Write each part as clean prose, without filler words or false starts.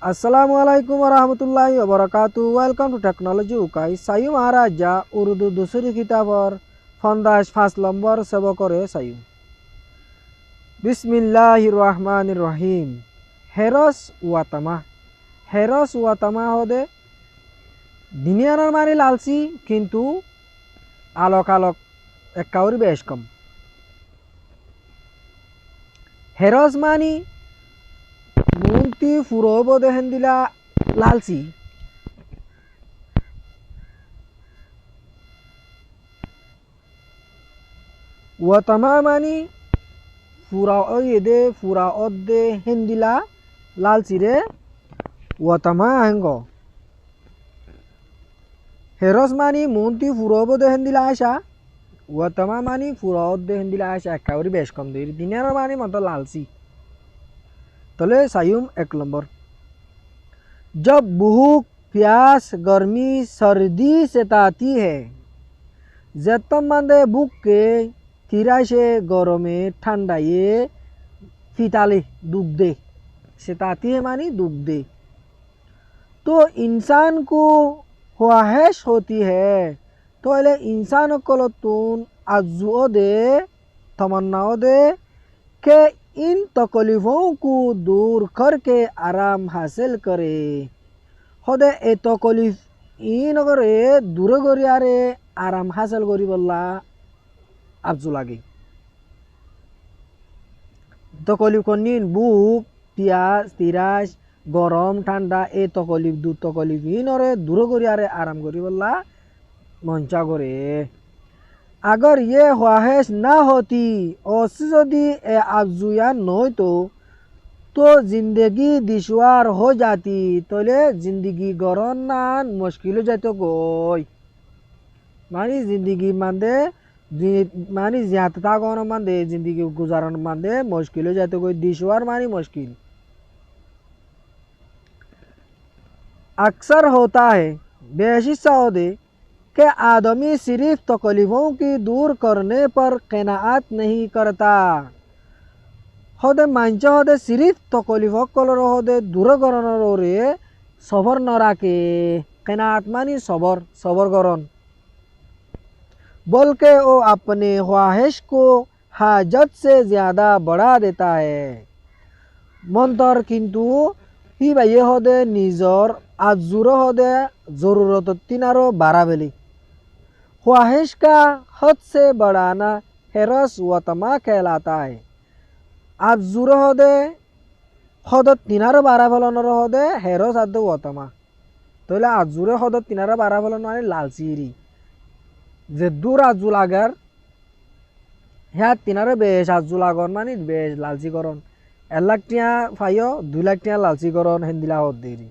Assalamualaikum warahmatullahi wabarakatuh. Welcome to Technology Ukai. Sayu Maharaja Urdu दूसरी किताबर फंदाश फास lumbar सब करे सायु. Bismillahirrahmanirrahim. Heros Watama. Heros Watama হদে দুনিয়ার মানি লালসি কিন্তু আলোক আলোক একাউরি বেশ কম. হেরস মানি মুন্তি ফুরব দেহেন দিলা লালসি ওয়াতামা মানি ফুরা ওয়েদে ফুরা অদ্দে হেন্দিলা লালসি রে ওয়াতামা হেঙ্গ. হেরস মানি মুন্তি ফুরব দেহেন দিলা আশা ওয়াতামা মানি ফুরা অদ্দে হেন্দিলা আশা একাউরি বেশ কম দেই দুনিয়ার মানি মতো লালসি. तले सायुम एक नंबर. जब भूख प्यास गर्मी सर्दी सताती है जतम मंदे भूख के तिराशे गरमे ठंडाए फिताले दुख दे सताती है मानी दुख दे तो इंसान को ख्वाहिश होती है तो ले इंसान को तुन आजुओ दे तमन्नाओ दे के इन तकलीफों को दूर करके आराम हासिल करे. होदे ए तकलीफ इन करे दूर करियारे आराम हासिल करी बल्ला आबजु लागे. तकलीफ कनिन भूख प्यास तिरास गरम ठंडा ए तकलीफ दू तकलीफ इन और दूर करियारे आराम करी बल्ला मंचा करे. अगर ये ख्वाहिश ना होती और यदि ए आबजुया नई तो जिंदगी दुश्वार हो जाती तो ले जिंदगी गरना मुश्किल हो जाते कोई मानी जिंदगी मानदे मानी ज्यादा कौन मानदे जिंदगी गुजारन मानदे मुश्किल हो जाते कोई दुश्वार मानी मुश्किल. अक्सर होता है बेहिस्सा होदे कि आदमी सिर्फ तकलीफों की दूर करने पर क़नाअत नहीं करता. होदे मांचा होदे सिर्फ तकलीफों कलर होदे दूर करना रे सबर न राखे क़नाअत मानी सबर सबर करन बल्कि वो अपने ख्वाहिश को हाजत से ज़्यादा बढ़ा देता है. मंतर किंतु ही भाई होदे निजर आजुर होदे जरूरत तीनारो बारा बेली. ख्वाहिश का हद से बढ़ाना हेरस वतमा कहलाता है. आजुर होदे हदत तीनारो बारा फलन होदे हेरस आद वतमा तो आजुर हदत तीनारो बारा फलन माने लालसिरी जे दूर आजु लागार ह्या तीनारो बेश आजु लागन माने बेश लालसी करन 1 लाख टिया फाइयो 2 लाख टिया लालसी करन हेंदिला हद देरी.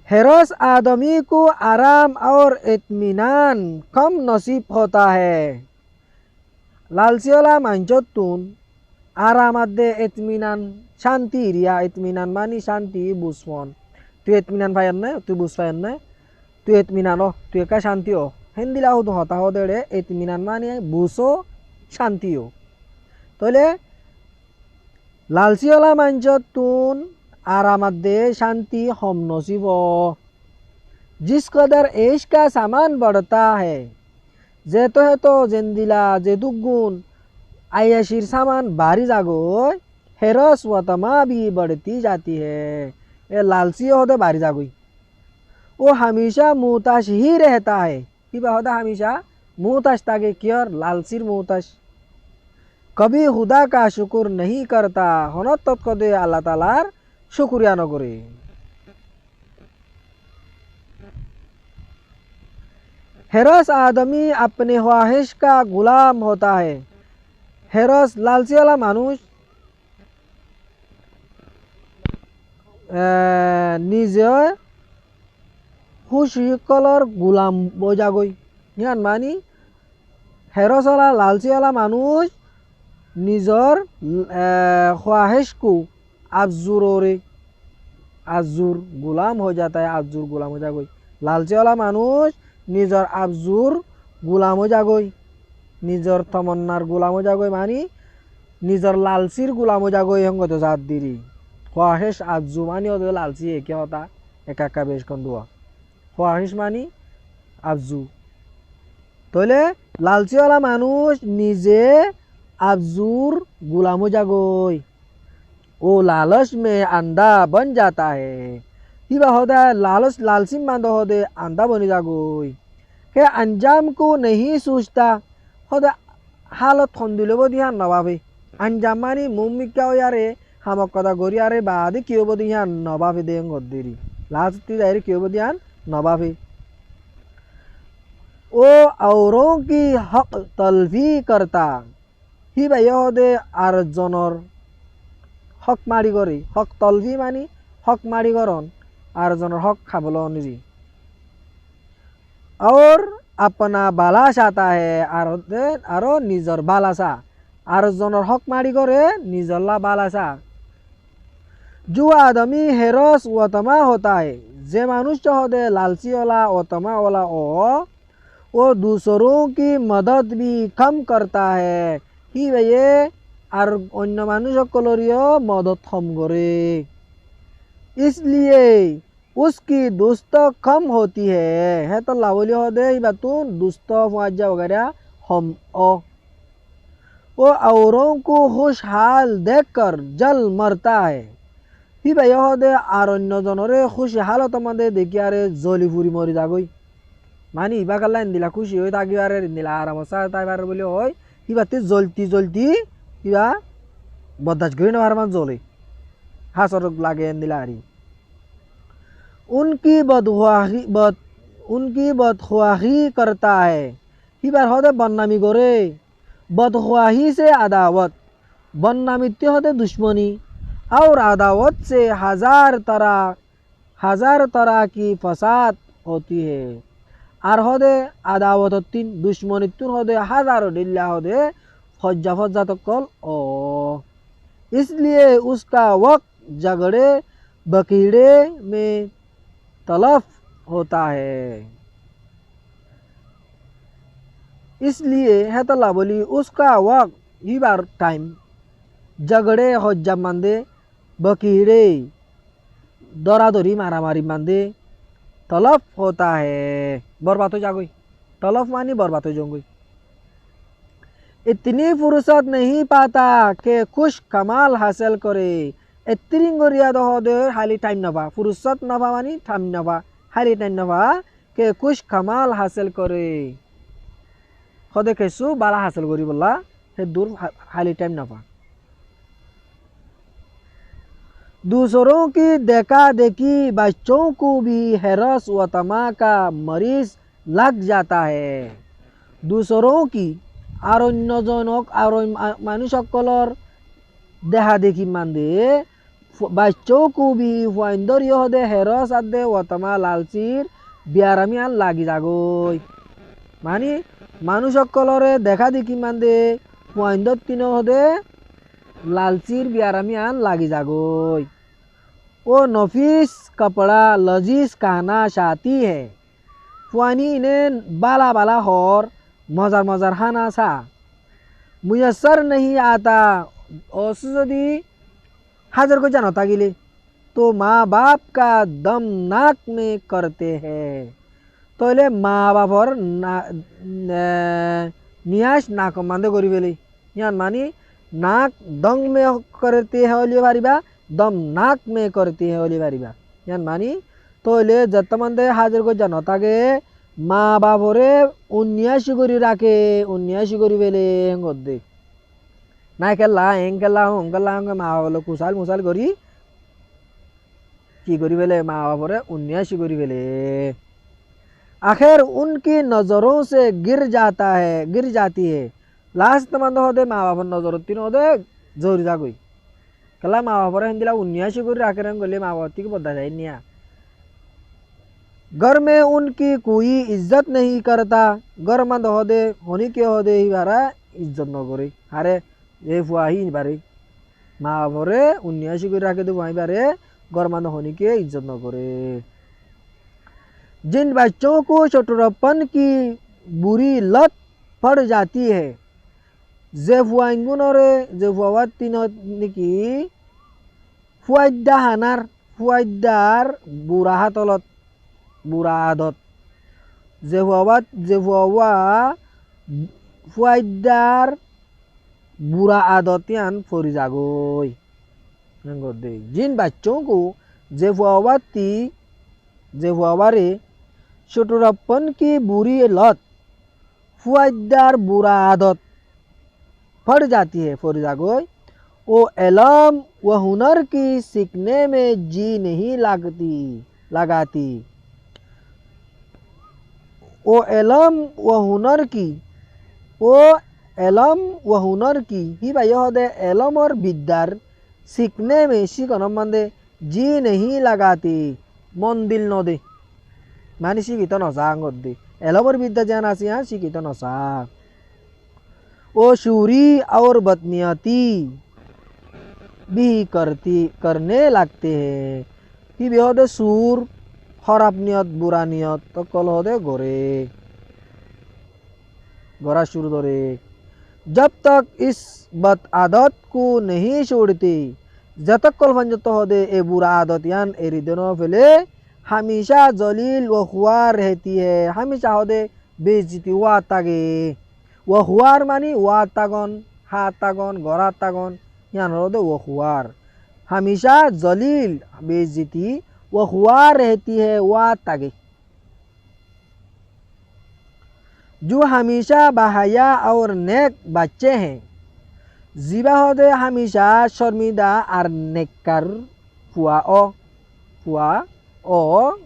हेरस आदमी को आराम और इत्मीनान कम नसीब होता है. लालसीवाला मांचतून आराम दे इत्मीनान शांति रिया इत्मीनान मानी शांति बुसवन तु इत्मीनान फायन ने तु बुस फायन ने तु इत्मीनान हो तु एका शांति हो हिंदीला हो होता हो देड़े इत्मीनान मानी बुसो शांति हो. तो ले लालसीवाला मांचतून आराम दे शांति हम नसीब हो. जिस कदर ऐश का सामान बढ़ता है जे तो जिंदिला जे दुगुन आयशीर सामान बारी जागो हेरस वतमा भी बढ़ती जाती है. ये लालसी होते बारी जागोई वो हमेशा मुहताज ही रहता है कि होता हमेशा मुहताज ताके क्योर लालसीर मुहताज कभी खुदा का शुक्र नहीं करता होना तब कदे अल्लाह तालार शुक्रिया न करे. हेरस आदमी अपने ख्वाहिश का गुलाम होता है. हेरस लालसी वाला मानुष निजे खुशी कलर गुलाम बोजागोई यान मानी हेरस वाला लालसी वाला मानुष निजर ख्वाहिश को आजुरोरे आजुर गुलाम हो जाता है. आजुर गुलाम हो जागोई लालची वाला मानुष निजर आबजुर गुलाम हो जागोई নিজর তমন্নার গোলামো জাগই মানি নিজর লালচির গোলামো জাগই হঙ্গত জাত দিরি খোয়াহেশ আজু মানি ওদের লালচি একে হতা একা একা বেশ কন দোয়া খোয়াহেশ মানি আজু তাহলে লালচিওয়ালা মানুষ নিজে আজুর গোলামো জাগই ও লালচ में अंधा बन जाता है हिबा होदा लालच लालची मांदो होदे अंधा बनी जागोई के अंजाम को नहीं सोचता होदा हालत थंदिले बदिया नवाबे अंजाम मानी मुम्मी क्या हो यारे हमक कदा गोरी यारे बादे कियो बदिया नवाबे देंग गद्देरी लाजती दायरे कियो बदिया नवाबे ओ औरों की हक तलफी करता हिबा होदे आर जनर हक मारी करे हक तलफी मानी हक मारी करन आर जनर हक खाबलो निजी और अपना बाला चाहता है आरो निजर बालासा आर जनर हक मारी करे निजरला बालासा जो आदमी हेरस वतमा होता है जे मानुष होदे लालची वाला वतमा वाला वो दूसरों की मदद भी कम करता है ही ये আর অন্য মানুষসকলরিও মদত কম করে इसलिए उसकी दोस्त कम होती है तो लावली होदे बातून दोस्त मुआजा वगैरह हम वो औरों को खुशहाल देखकर जल मरता है ही भाई होदे আর অন্য জনরে খুশি হালত আমাদের দেখি আরে জলি ফুরি মরি যাগই মানে ইবা কাল্লা ইন্দিলা খুশি হই থাকি আরে ইন্দিলা আরামসা তাইবার বলি হয় ইবাতে জলতি জলতি ইবা बर्दाश्त करी ना जोले हासर लागे दिलारी उनकी बदख्वाही करता है ही बार होदे बदनामी करे बदख्वाही से अदावत बदनामी होदे दुश्मनी और अदावत से हजार तरह की फसाद होती है और होदे अदावत तीन दुश्मनी तुन होदे हजारों डिल्ला होदे फज्जा फज्जा तो कल ओ इसलिए उसका वक्त झगड़े बकीड़े में तलफ होता है इसलिए है तला बोली उसका वक्त ही बार टाइम झगड़े हज्जा मांदे बकीड़े दौरादौरी मारामारी मांदे तलफ होता है बर्बाद हो जागोई तलफ मानी बर्बाद हो जाऊंगी इतनी फुर्सत नहीं पाता कि खुश कमाल हासिल करे इतनी गोरिया दो होदे हाली टाइम नफा फुर्सत नफा मानी टाइम नफा हाली टाइम नफा के खुश कमाल हासिल करे होदे कैसु बाला हासिल करी बोला हे दूर हाली टाइम नफा दूसरों की देखा देखी बच्चों को भी हैरस व तमा का मरीज लग जाता है दूसरों की আর অন্যজনক আর মানুষসকলৰ দেখা দেখি মান্দে বাচ্চো বি ফাইন্দর ইহদে হেরস আদে ওতমা লালচির বিয়ারামি আন লাগি যাগই মানে মানুষসকলরে দেখা দেখি মান্দে ফাইন্দর তিন হদে লালচির বিয়ারামি আন লাগি যাগই ও নফিস कपड़ा लजीज खाना चाहती है फानी इन्हें बाला बाला हर मजार मजार खाना सा मुयसर नहीं आता औषधि हाजिर को जानता गिले तो माँ बाप का दम नाक में करते हैं तो ले माँ बाप और नियाश नाक मांदे करी बेले यान मानी नाक दंग में करते हैं ओली बारीबा दम नाक में करते हैं ओली बारीबा यान मानी तो ले जत्तमंदे हाजिर को जानता गे মা বাবরে উন্নিয়াসি করি রাখে উন্নিয়াসি করি বেলে দে না খেলা হেং খেলা হং খেলা হং মা বাবলে কুশাল মুশাল করি কি করি বেলে মা বাবরে উন্নিয়াসি করি বেলে आखिर उनकी नज़रों से गिर जाती है लास्ट मंद होदे माँ बापर नजर तीन होदे जोरी जा गई कला माँ बापर हिंदिला उन्यासी करी राखे गले माँ बाप की बदा जाए निया घर में उनकी कोई इज्जत नहीं करता घर मंद होदे होनी के होदे ही बारा इज्जत न करे अरे ये फुआ ही बारे माँ बापरे उन्यासी करी राखे दे वहीं बारे घर मंद होनी के इज्जत न करे जिन बच्चों को छोटरपन की बुरी लत पड़ जाती है जे फुआइंगुनरे जे फुआवातिन निकी फुआइद्दा हानार फुआइद्दार बुरा हातলত बुरा आदत जे फुआवा फुआइद्दार बुरा आदत यान फरी जागोय जिन बच्चों को जे फुआवारे शटुरप्पन की बुरी लत फुआइद्दार बुरा आदत पड़ जाती है फरी जागोय वो इल्म व हुनर की सीखने में जी नहीं लगाती वो इल्म व हुनर की ही भाई होदे इल्म और विद्यार सीखने में सीखन मंदे जी नहीं लगाती मन दिल न दे मानी शिक्षित नसा दे इल्म और विद्या जान आसी यहाँ शिक्षित नसा वो शूरी और बदनियती भी करने लगते हैं कि बेहद सूर खराब नियत बुरा नियत तो कल होदे गोरा शुरू धरे जब तक इस बद आदत को नहीं छोड़ते जब तक कल फंजत होदे ए बुरा आदत यान एरिदनो फेले हमेशा जलील व खुआर रहती है हमेशा होदे बेइज्जती हुआ तागे व खुआर मानी हुआ तागन हा तागन गोरा तागन यान होदे वो खुआर हमेशा जलील बेइज्जती व खुआर रहती है हुआ तागे जो हमेशा बहाया और नेक बच्चे हैं जीवा होदे हमेशा शर्मिंदा और नेककार फुआ ओ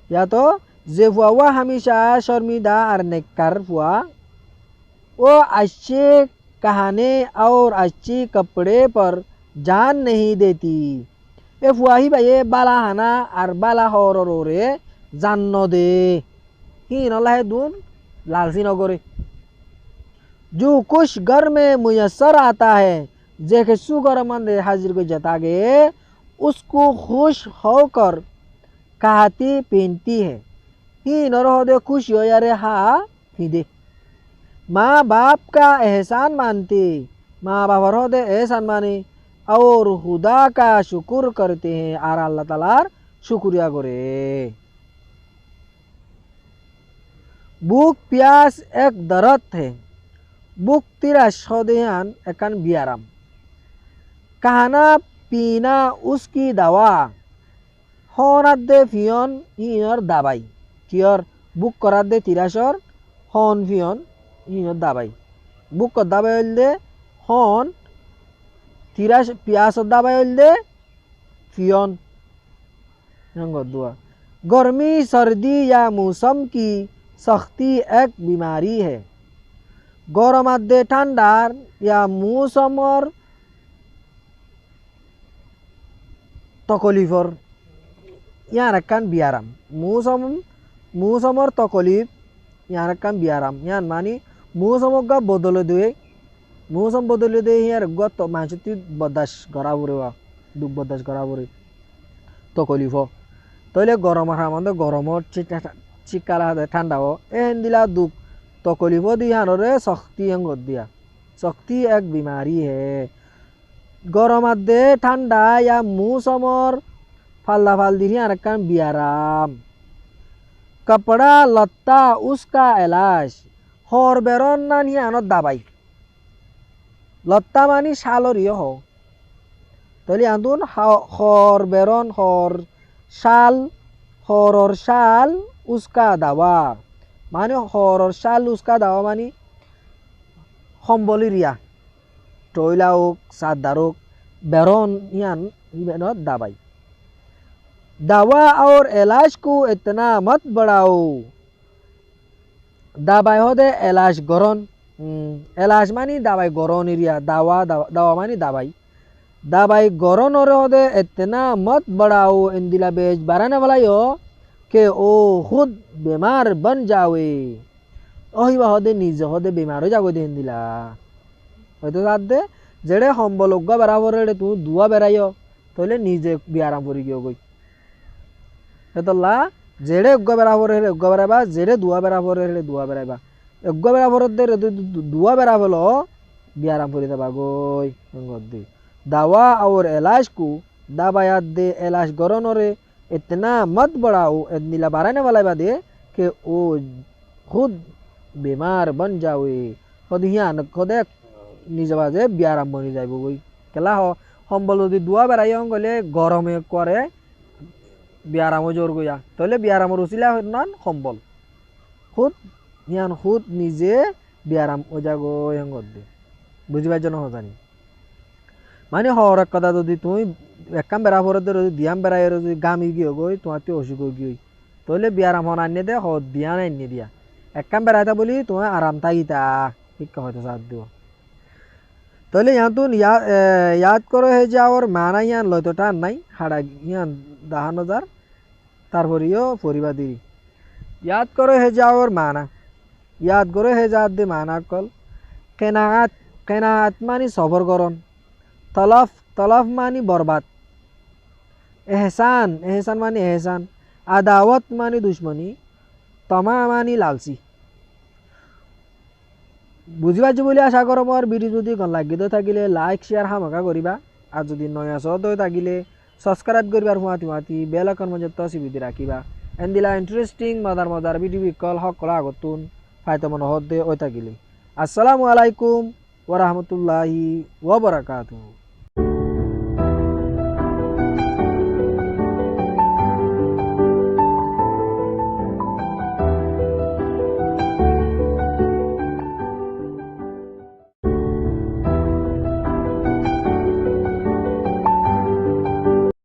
या तो जे फुआ हमेशा शर्मिंदा और नेककार फुआ वो अच्छे कहाने और अच्छी कपड़े पर जान नहीं देती ए फुआ ही भाई बाला हाना और बाला हौरे जान न दे ही नला है दून लालसी नगरे जो कुछ घर में मुयसर आता है जेके सुगर मंदे हाजिर को जतागे उसको खुश होकर कहती पहनती है ही नरहोदे खुश हो यारे हा फिदे माँ बाप का एहसान मानते माँ बाप होदे एहसान माने और खुदा का शुक्र करते हैं और अल्लाह तालार शुक्रिया करे बुक प्यास एक दरद है बुक तिराश होदेयान एकान बियाराम कहना पीना उसकी दवा होनार दे फियन हिनर दाबाई कियर बुक करार दे तिराशर हन फियन हिनर दाबाई बुक कर दाबाई होल दे हन तिराश प्यास दाबाई होल दे फियन दुआ गर्मी सर्दी या मौसम की सख्ती एक बीमारी है गरम आदे ठंडार या मौसमर तकलीफर यहाँ रक्कान बियाराम मौसमर तकलीफ यहाँ रक्कान बियाराम यहाँ मानी मौसम का बदल दे यार गत मानसती बदास करा बुरे वा दुख बदास करा बुरे तकलीफ तैले गरम हामंदे गरम चिकाला ठंडा हो एहन दिला दुख तकलीफ दिया रे शक्ति दिया शक्ति एक बीमारी है गरम आदे ठंडा या मौसमर फाल्दा फाल्दी रक्कान बियाराम कपड़ा लत्ता उसका इलाज हर बेरन नानी आनत दाबाई लत्ता मानी शालर हो तैले आंदुन हर बेरन हर शाल उसका दवा माने हर शाल उसका दवा मानी हम्बलिरिया टोयला होक सादार होक बेरन यान दवाई दवा और इलाज को इतना मत बढ़ाओ दवाई होदे इलाज गरन इलाज मानी दवाई गरन एरिया दवा मानी दवाई गरन और होदे इतना मत बढ़ाओ इंदिला बेच बाराने वाला यो के ओ खुद बीमार बन जावे ओहिवा होदे निजे होदे बीमार हो जागो दे इंदिला হয়তো সাথ দে যেড়ে সম্বলজ্ঞ বরাবর রে তু দুয়া বেরাইও তাহলে নিজে বিয়ারাম করি গিয়ে গই এতলা যেড়ে অজ্ঞ বেড়াবর হেলে অজ্ঞ বেড়াইবা যেড়ে দুয়া বেড়াবর হেলে দুয়া বেড়াইবা অজ্ঞ বেড়াবরের দে দুয়া বেড়াবল বিয়ারাম করে দেবা গই দি দাওয়া और इलाज को दवायात दे इलाज गरनरे इतना मत बढ़ाओ नीला बाराने वाला बा दे कि वो खुद बीमार बन जावे खुद हियान खुद নিজে বাজে বিয়ারাম বনি যাইব বই কেলা সম্বল যদি দুয়া বেড়াই গলে গরমে করে বিয়ারামও জোর গইয়া তাহলে বিয়ারামর উচিলা নান সম্বল খুদ হিয়ান খুদ নিজে বিয়ারাম ও যাগো হঙ্গর দে বুঝিবার জন্য জানি মানে হর এক কথা যদি তুমি একাম বেড়া পরে যদি দিয়াম বেড়াই যদি গামি গিয়ে গই তোমার তো অসুখ গিয়ে তাহলে বিয়ারাম হন আনিয়ে দে হদ দিয়া না আনিয়ে দিয়া একাম বেড়াইতা বলি তোমার আরাম থাকিতা শিক্ষা হয়তো সাথ দিব তাহলে ইয়াতুন ইয়াদ করো হে যাওয়ার মানা ইয়ান লয়তো টান নাই হাড়া ইয়ান 10,000 তারপরেও পরিবার দিই ইয়াদ করো হে যাওয়ার মানা ইয়াদ করো হে যাদ দে মানা কল কেনাত কেনাত মানি সবর করন তলফ তলফ মানি বরবাদ এহসান এহসান মানি এহসান আদাওয়াত মানি দুশ্মনী তমা মানি লালসি বুঝিবার বলে আশা করো মোর ভিডিও যদি গন লাগিত থাকিলে লাইক শেয়ার হামাকা করিবা আর যদি নয়া সদ হয়ে থাকিলে সাবস্ক্রাইব করিবার হুয়াতি বেল আইকন মধ্যে তসিবিদি রাখিবা এন্দিলা ইন্টারেস্টিং মজার ভিডিও কল হক করা আগতুন ফায়তো মন হদ দে ওই থাকিলে আসসালামু আলাইকুম ওয়া রাহমাতুল্লাহি ওয়া বারাকাতুহু।